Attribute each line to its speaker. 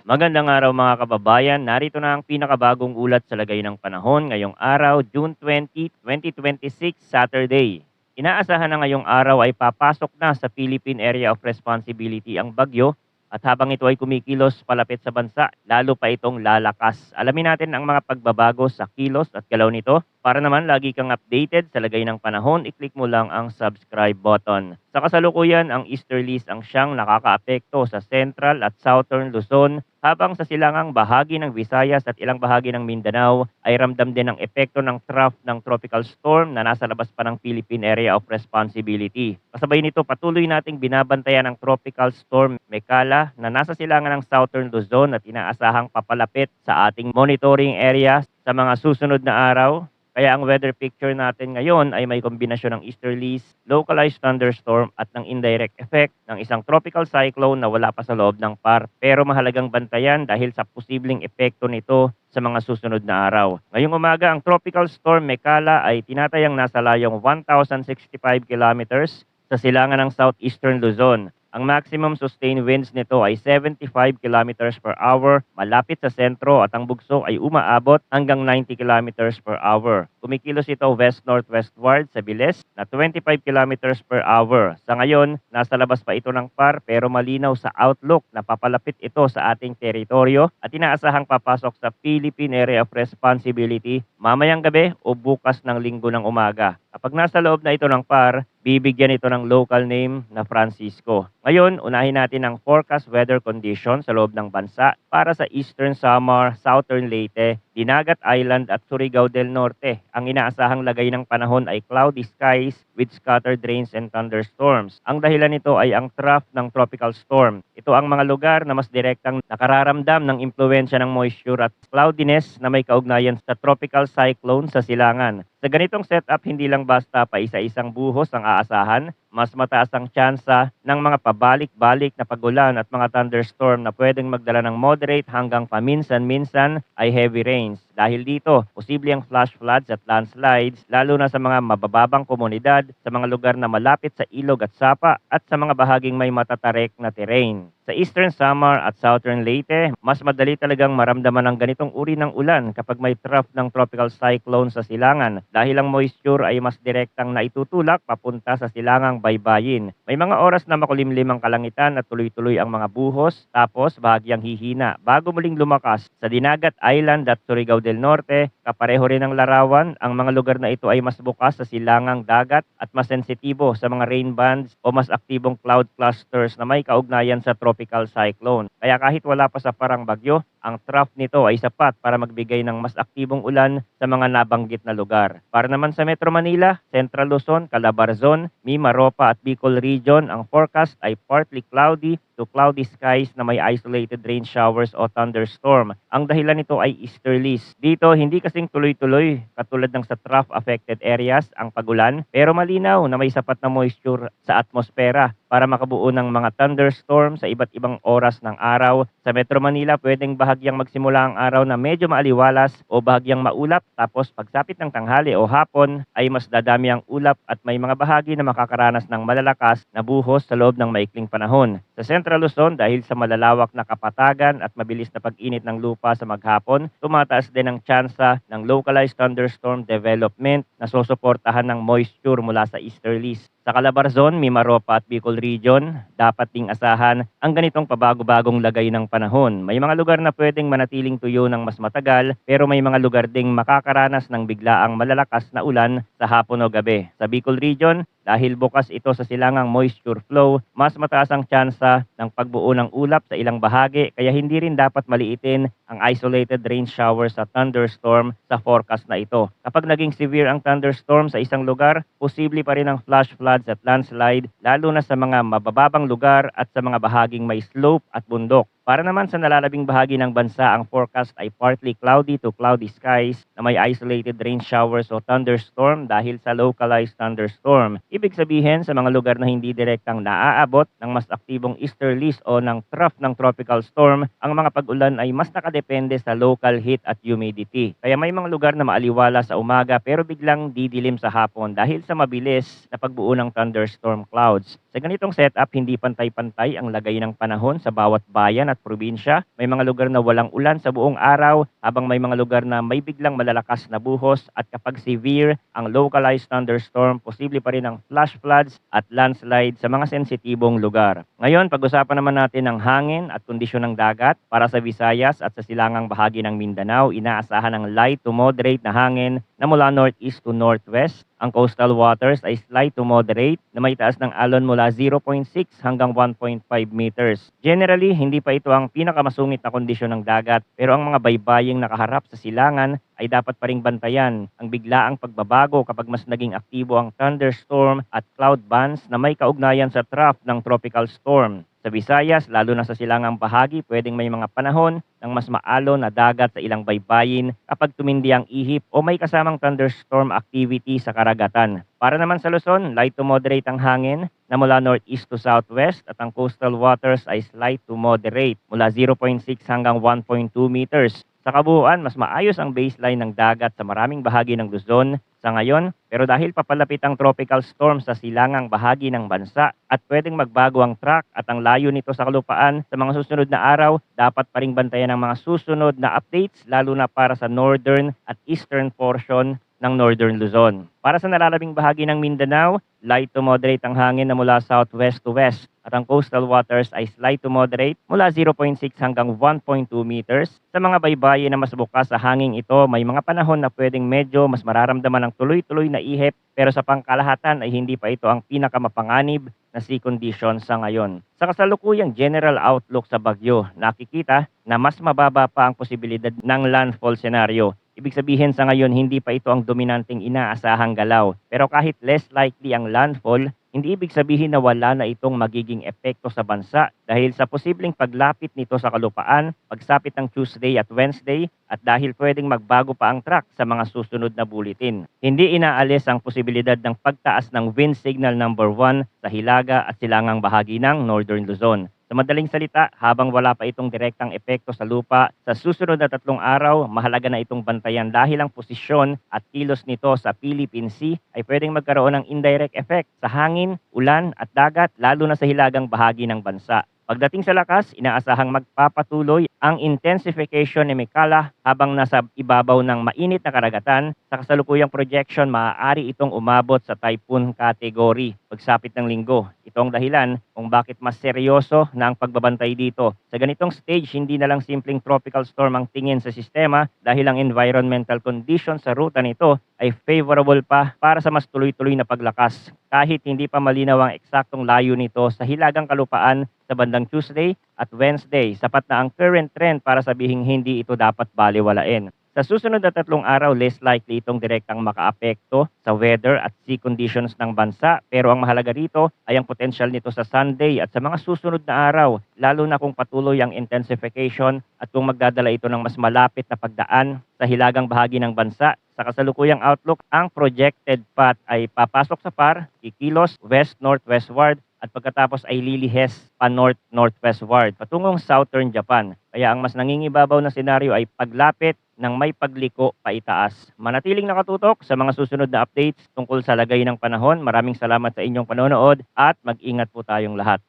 Speaker 1: Magandang araw mga kababayan. Narito na ang pinakabagong ulat sa lagay ng panahon ngayong araw, June 20, 2026, Saturday. Inaasahan na ngayong araw ay papasok na sa Philippine Area of Responsibility ang bagyo at habang ito ay kumikilos palapit sa bansa, lalo pa itong lalakas. Alamin natin ang mga pagbabago sa kilos at galaw nito. Para naman lagi kang updated sa lagay ng panahon, i-click mo lang ang subscribe button. Sa kasalukuyan, ang easterlies ang siyang nakakaapekto sa central at southern Luzon, habang sa silangang bahagi ng Visayas at ilang bahagi ng Mindanao ay ramdam din ang epekto ng trough ng tropical storm na nasa labas pa ng Philippine Area of Responsibility. Kasabay nito, patuloy nating binabantayan ang tropical storm Mekala na nasa silangan ng southern Luzon at inaasahang papalapit sa ating monitoring area sa mga susunod na araw. Kaya ang weather picture natin ngayon ay may kombinasyon ng easterlies, localized thunderstorm at ng indirect effect ng isang tropical cyclone na wala pa sa loob ng par. Pero mahalagang bantayan dahil sa posibleng epekto nito sa mga susunod na araw. Ngayong umaga, ang tropical storm Mekala ay tinatayang nasa layong 1,065 kilometers sa silangan ng southeastern Luzon. Ang maximum sustained winds nito ay 75 kilometers per hour malapit sa sentro at ang bugso ay umaabot hanggang 90 kilometers per hour. Kumikilos ito west-northwestward sa bilis na 25 kilometers per hour. Sa ngayon, nasa labas pa ito ng par pero malinaw sa outlook na papalapit ito sa ating teritoryo at inaasahang papasok sa Philippine Area of Responsibility mamayang gabi o bukas ng linggo ng umaga. Kapag nasa loob na ito ng par, bibigyan ito ng local name na Francisco. Ngayon, unahin natin ang forecast weather condition sa loob ng bansa para sa Eastern Samar, Southern Leyte, Dinagat Island at Surigao del Norte. Ang inaasahang lagay ng panahon ay cloudy skies with scattered rains and thunderstorms. Ang dahilan nito ay ang trough ng tropical storm. Ito ang mga lugar na mas direktang nakararamdam ng impluensya ng moisture at cloudiness na may kaugnayan sa tropical cyclone sa silangan. Sa ganitong setup, hindi lang basta pa isa-isang buhos ang aasahan, mas mataas ang tsansa ng mga pabalik-balik na pagulan at mga thunderstorm na pwedeng magdala ng moderate hanggang paminsan-minsan ay heavy rains. Dahil dito, posible ang flash floods at landslides lalo na sa mga mabababang komunidad, sa mga lugar na malapit sa ilog at sapa at sa mga bahaging may matatarik na terrain. Sa Eastern Samar at Southern Leyte, mas madali talagang maramdaman ang ganitong uri ng ulan kapag may trough ng tropical cyclone sa silangan dahil ang moisture ay mas direktang naitutulak papunta sa silangang baybayin. May mga oras na makulimlim ang kalangitan at tuloy-tuloy ang mga buhos tapos bahagyang hihina bago muling lumakas. Sa Dinagat Island at Surigao del Norte, kapareho rin ang larawan, ang mga lugar na ito ay mas bukas sa silangang dagat at mas sensitibo sa mga rain bands o mas aktibong cloud clusters na may kaugnayan sa tropical cyclone. Kaya kahit wala pa sa parang bagyo, ang trough nito ay sapat para magbigay ng mas aktibong ulan sa mga nabanggit na lugar. Para naman sa Metro Manila, Central Luzon, Calabarzon, Mimaropa at Bicol Region, ang forecast ay partly cloudy to cloudy skies na may isolated rain showers o thunderstorm. Ang dahilan nito ay easterlies. Dito, hindi kasing tuloy-tuloy katulad ng sa trough-affected areas ang pagulan, pero malinaw na may sapat na moisture sa atmosfera para makabuo ng mga thunderstorm sa iba't ibang oras ng araw. Sa Metro Manila, pwedeng bahagyang magsimula ang araw na medyo maaliwalas o bahagyang maulap tapos pagsapit ng tanghali o hapon ay mas dadami ang ulap at may mga bahagi na makakaranas ng malalakas na buhos sa loob ng maikling panahon. Sa Central Luzon, dahil sa malalawak na kapatagan at mabilis na pag-init ng lupa sa maghapon, tumataas din ang tsansa ng localized thunderstorm development na susuportahan ng moisture mula sa easterlies. Sa Calabarzon, Mimaropa at Bicol Region, dapat ding asahan ang ganitong pabago-bagong lagay ng panahon. May mga lugar na pwedeng manatiling tuyo ng mas matagal, pero may mga lugar ding makakaranas ng biglaang malalakas na ulan sa hapon o gabi. Sa Bicol Region, dahil bukas ito sa silangang moisture flow, mas mataas ang tsansa ng pagbuo ng ulap sa ilang bahagi kaya hindi rin dapat maliitin ang isolated rain showers sa thunderstorm sa forecast na ito. Kapag naging severe ang thunderstorm sa isang lugar, posible pa rin ang flash floods at landslide lalo na sa mga mabababang lugar at sa mga bahaging may slope at bundok. Para naman sa nalalabing bahagi ng bansa, ang forecast ay partly cloudy to cloudy skies na may isolated rain showers o thunderstorm dahil sa localized thunderstorm. Ibig sabihin sa mga lugar na hindi direktang naaabot ng mas aktibong easterlies o ng trough ng tropical storm, ang mga pag-ulan ay mas nakadepende sa local heat at humidity. Kaya may mga lugar na maaliwala sa umaga pero biglang didilim sa hapon dahil sa mabilis na pagbuo ng thunderstorm clouds. Sa ganitong setup, hindi pantay-pantay ang lagay ng panahon sa bawat bayan at bawat probinsya. May mga lugar na walang ulan sa buong araw, habang may mga lugar na may biglang malalakas na buhos, at kapag severe ang localized thunderstorm, posible pa rin ang flash floods at landslide sa mga sensitibong lugar. Ngayon, pag-usapan naman natin ang hangin at kondisyon ng dagat. Para sa Visayas at sa silangang bahagi ng Mindanao, inaasahan ng light to moderate na hangin na mula northeast to northwest. Ang coastal waters ay slight to moderate na may taas ng alon mula 0.6 hanggang 1.5 meters. Generally, hindi pa ito ang pinakamasungit na kondisyon ng dagat, pero ang mga baybaying nakaharap sa silangan ay dapat pa ring bantayan ang biglaang pagbabago kapag mas naging aktibo ang thunderstorm at cloud bands na may kaugnayan sa trough ng tropical storm. Sa Visayas, lalo na sa silangang bahagi, pwedeng may mga panahon ng mas maalon na dagat sa ilang baybayin kapag tumindi ang ihip o may kasamang thunderstorm activity sa karagatan. Para naman sa Luzon, light to moderate ang hangin na mula northeast to southwest, at ang coastal waters ay slight to moderate mula 0.6 hanggang 1.2 meters. Sa kabuuan, mas maayos ang baseline ng dagat sa maraming bahagi ng Luzon sa ngayon, pero dahil papalapit ang tropical storm sa silangang bahagi ng bansa at pwedeng magbago ang track at ang layo nito sa kalupaan sa mga susunod na araw, dapat pa ring bantayan ang mga susunod na updates, lalo na para sa northern at eastern portion ng Northern Luzon. Para sa nalalabing bahagi ng Mindanao, light to moderate ang hangin na mula southwest to west, at ang coastal waters ay slight to moderate mula 0.6 hanggang 1.2 meters. Sa mga baybayin na mas bukas sa hangin ito, may mga panahon na pwedeng medyo mas mararamdaman ng tuloy-tuloy na ihip, pero sa pangkalahatan ay hindi pa ito ang pinakamapanganib na sea condition sa ngayon. Sa kasalukuyang general outlook sa bagyo, nakikita na mas mababa pa ang posibilidad ng landfall scenario. Ibig sabihin sa ngayon, hindi pa ito ang dominanteng inaasahang galaw. Pero kahit less likely ang landfall, hindi ibig sabihin na wala na itong magiging epekto sa bansa dahil sa posibleng paglapit nito sa kalupaan, pagsapit ng Tuesday at Wednesday, at dahil pwedeng magbago pa ang track sa mga susunod na bulletin. Hindi inaalis ang posibilidad ng pagtaas ng wind signal number 1 sa Hilaga at silangang bahagi ng Northern Luzon. Sa madaling salita, habang wala pa itong direktang epekto sa lupa, sa susunod na 3 araw, mahalaga na itong bantayan dahil ang posisyon at kilos nito sa Philippine Sea ay pwedeng magkaroon ng indirect effect sa hangin, ulan at dagat, lalo na sa hilagang bahagi ng bansa. Pagdating sa lakas, inaasahang magpapatuloy ang intensification ni Mekala habang nasa ibabaw ng mainit na karagatan. Sa kasalukuyang projection, maaari itong umabot sa typhoon category pagsapit ng linggo. Ito ang dahilan kung bakit mas seryoso na ang pagbabantay dito. Sa ganitong stage, hindi na lang simpleng tropical storm ang tingin sa sistema dahil ang environmental conditions sa ruta nito ay favorable pa para sa mas tuloy-tuloy na paglakas. Kahit hindi pa malinaw ang eksaktong layo nito sa hilagang kalupaan sa bandang Tuesday at Wednesday, sapat na ang current trend para sabihing hindi ito dapat balewalain. Sa susunod na 3 araw, less likely itong direktang makaapekto sa weather at sea conditions ng bansa, pero ang mahalaga rito ay ang potential nito sa Sunday at sa mga susunod na araw, lalo na kung patuloy ang intensification at kung magdadala ito ng mas malapit na pagdaan sa hilagang bahagi ng bansa. Sa kasalukuyang outlook, ang projected path ay papasok sa PAR, kikilos west-northwestward, at pagkatapos ay lilihes pa north-northwestward patungong southern Japan. Kaya ang mas nangingibabaw na senaryo ay paglapit ng may pagliko paitaas. Manatiling nakatutok sa mga susunod na updates tungkol sa lagay ng panahon. Maraming salamat sa inyong panonood at mag-ingat po tayong lahat.